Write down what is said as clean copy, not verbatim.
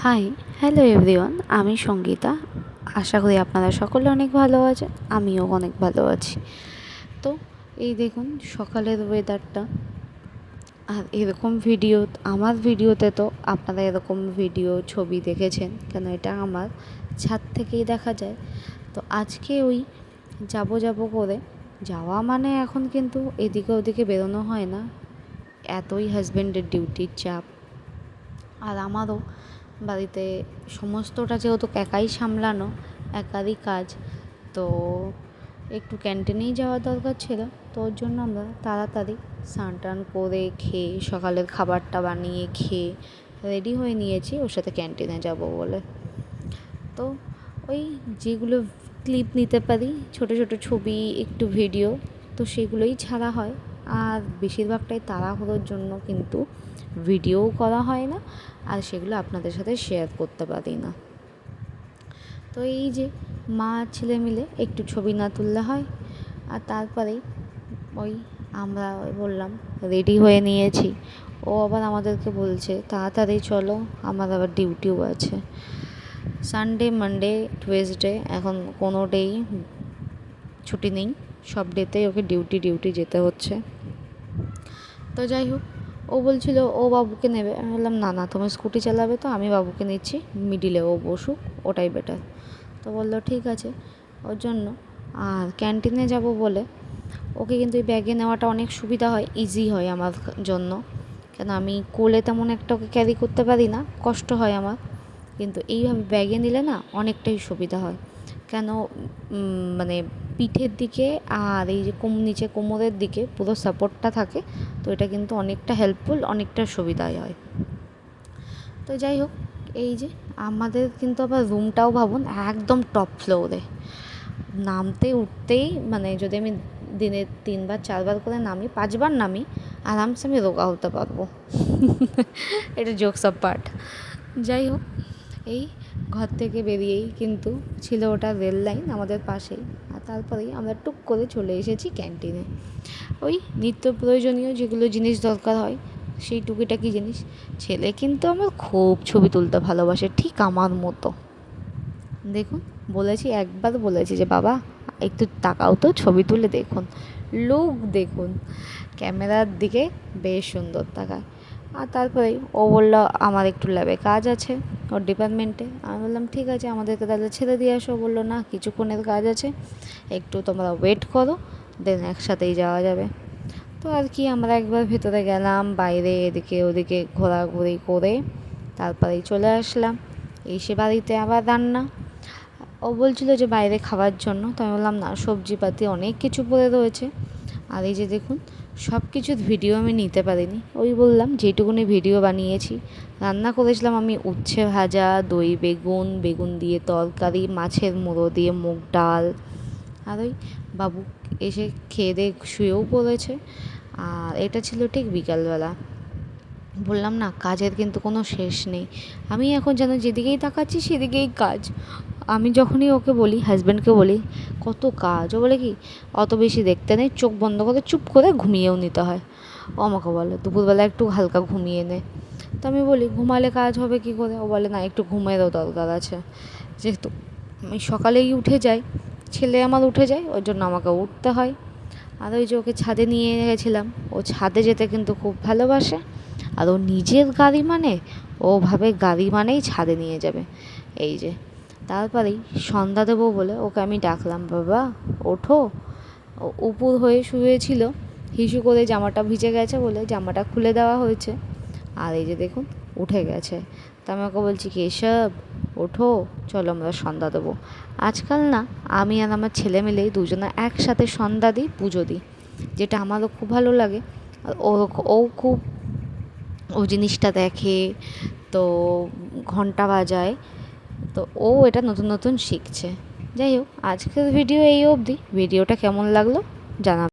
High, hello everyone, আমি সঙ্গীতা। আশা করি আপনারা সকলে অনেক ভালো আছেন, আমিও অনেক ভালো আছি। তো এই দেখুন সকালের ওয়েদারটা, আর এরকম ভিডিও আমার ভিডিওতে তো আপনারা এরকম ভিডিও ছবি দেখেছেন, কেন এটা আমার ছাদ থেকেই দেখা যায়। তো আজকে ওই যাব করে যাওয়া, মানে এখন কিন্তু এদিকে ওদিকে বেরোনো হয় না, এতই হাজব্যান্ডের ডিউটির চাপ। আর আমারও বাড়িতে সমস্তটা যেহেতু একাই সামলানো, একারই কাজ, তো একটু ক্যান্টিনেই যাওয়ার দরকার ছিল। তো ওর জন্য আমরা তাড়াতাড়ি স্নান টান করে খেয়ে সকালের খাবারটা বানিয়ে খেয়ে রেডি হয়ে নিয়েছি ওর সাথে ক্যান্টিনে যাব বলে। তো ওই যেগুলো ক্লিপ নিতে পারি, ছোট ছোট ছবি, একটু ভিডিও, তো সেগুলোই ছাড়া হয়। আর বেশিরভাগটাই তাড়াহুড়োর জন্য কিন্তু ভিডিওও করা হয় না, আর সেগুলো আপনাদের সাথে শেয়ার করতে পারি না। তো এই যে মা ছেলে মিলে একটু ছবি না তুললে হয়। আর তারপরেই ওই আমরা বললাম রেডি হয়ে নিয়েছি, ও আবার আমাদেরকে বলছে তাড়াতাড়ি চলো, আমার আবার ডিউটিও আছে। সানডে, মানডে, টুয়েসডে, এখন কোনো ডেই ছুটি নেই, সব ডেতেই ওকে ডিউটি যেতে হচ্ছে। তো যাই হোক, ও বলছিল ও বাবুকে নেবে। আমি বললাম না না, তুমি স্কুটি চালাবে তো, আমি বাবুকে নিচ্ছি, মিডিলে ও বসুক, ওটাই বেটার। তো বললো ঠিক আছে। ওর জন্য আর ক্যান্টিনে যাব বলে ওকে কিন্তু এই ব্যাগে নেওয়াটা অনেক সুবিধা হয়, ইজি হয় আমার জন্য, কেন আমি কোলে তেমন একটা ওকে ক্যারি করতে পারি না, কষ্ট হয় আমার। কিন্তু এইভাবে ব্যাগে নিলে না অনেকটাই সুবিধা হয়, কেন মানে পিঠের দিকে আর এই যে নিচে কোমরের দিকে পুরো সাপোর্টটা থাকে, তো এটা কিন্তু অনেকটা হেল্পফুল, অনেকটা সুবিধাই হয়। তো যাই হোক, এই যে আমাদের কিন্তু আবার রুমটাও ভাবুন একদম টপ ফ্লোরে, নামতে উঠতেই মানে যদি আমি দিনে 3বার 4বার করে নামি, 5বার নামি, আরামসে আমি রোগা হতে পারবো। এটা জোকস অফ পার্ট। যাই হোক, এই ঘর থেকে বেরিয়েই কিন্তু ছিল ওটা রেল লাইন আমাদের পাশেই, আর তারপরেই আমরা টুক করে চলে এসেছি ক্যান্টিনে। ওই নিত্য প্রয়োজনীয় যেগুলো জিনিস দরকার হয়, সেই টুকিটাকি জিনিস। ছেলে কিন্তু আমার খুব ছবি তুলতে ভালোবাসে, ঠিক আমার মতো। দেখুন, একবার বলেছি যে বাবা একটু তাকাও তো, ছবি তুলে দেখুন, লুক দেখুন, ক্যামেরার দিকে বেশ সুন্দর তাকায়। আর তারপরেই ও বললো আমার একটু ল্যাবে কাজ আছে ওর ডিপার্টমেন্টে। আমি বললাম ঠিক আছে, আমাদেরকে তাহলে ছেড়ে দিয়ে আসো। বললো না, কিছুক্ষণের কাজ আছে, একটু তোমরা ওয়েট করো, দেন একসাথেই যাওয়া যাবে। তো আর কি, আমরা একবার ভেতরে গেলাম, বাইরে এদিকে ওদিকে ঘোরাঘুরি করে তারপরেই চলে আসলাম। এসে বাড়িতে আবার রান্না। ও বলছিল যে বাইরে খাওয়ার জন্য, তো আমি বললাম না, সবজিপাতি অনেক কিছু পড়ে রয়েছে। আর এই যে দেখুন, সব কিছুর ভিডিও আমি নিতে পারিনি, ওই বললাম যেটুকুনি ভিডিও বানিয়েছি। রান্না করেছিলাম আমি উচ্ছে ভাজা, দই বেগুন, বেগুন দিয়ে তরকারি, মাছের মুড়ো দিয়ে মুগ ডাল। আর ওই বাবু এসে খেয়ে দিয়ে শুয়েও পড়েছে। আর এটা ছিল ঠিক বিকালবেলা। বললাম না, কাজের কিন্তু কোনো শেষ নেই। আমি এখন যেন যেদিকেই তাকাচ্ছি সেদিকেই কাজ। আমি যখনই ওকে বলি, হাজব্যান্ডকে বলি কত কাজ, ও বলে কি অত বেশি দেখতে নেই, চোখ বন্ধ করে চুপ করে ঘুমিয়েও নিতে হয়। ও আমাকে বলে দুপুরবেলা একটু হালকা ঘুমিয়ে নে। তো আমি বলি ঘুমালে কাজ হবে কী করে? ও বলে না, একটু ঘুমেরও দরকার আছে, যেহেতু আমি সকালেই উঠে যাই, ছেলে আমার উঠে যায়, ওর জন্য আমাকে উঠতে হয়। আর ওই যে ওকে ছাদে নিয়ে গেছিলাম, ও ছাদে যেতে কিন্তু খুব ভালোবাসে। আর ও নিজের গাড়ি মানে, ও ভাবে গাড়ি মানেই ছাদে নিয়ে যাবে। এই যে তারপরেই সন্ধ্যা দেবো বলে ওকে আমি ডাকলাম, বাবা ওঠো। ও উপুর হয়ে শুয়েছিল, হিসু করে জামাটা ভিজে গেছে বলে জামাটা খুলে দেওয়া হয়েছে। আর এই যে দেখুন উঠে গেছে। তা আমি ওকে বলছি কি, এসব ওঠো, চলো আমরা সন্ধ্যা দেবো। আজকাল না আমি আর আমার ছেলে মিলেই দুজনে একসাথে সন্ধ্যা দিই, পুজো দিই, যেটা আমারও খুব ভালো লাগে। আর ও খুব ও জিনিসটা দেখে, তো ঘন্টা বাজায়, তো ও এটা নতুন নতুন শিখছে। যাই হোক, আজকের ভিডিও এই অবধি। ভিডিওটা কেমন লাগলো জানাবেন।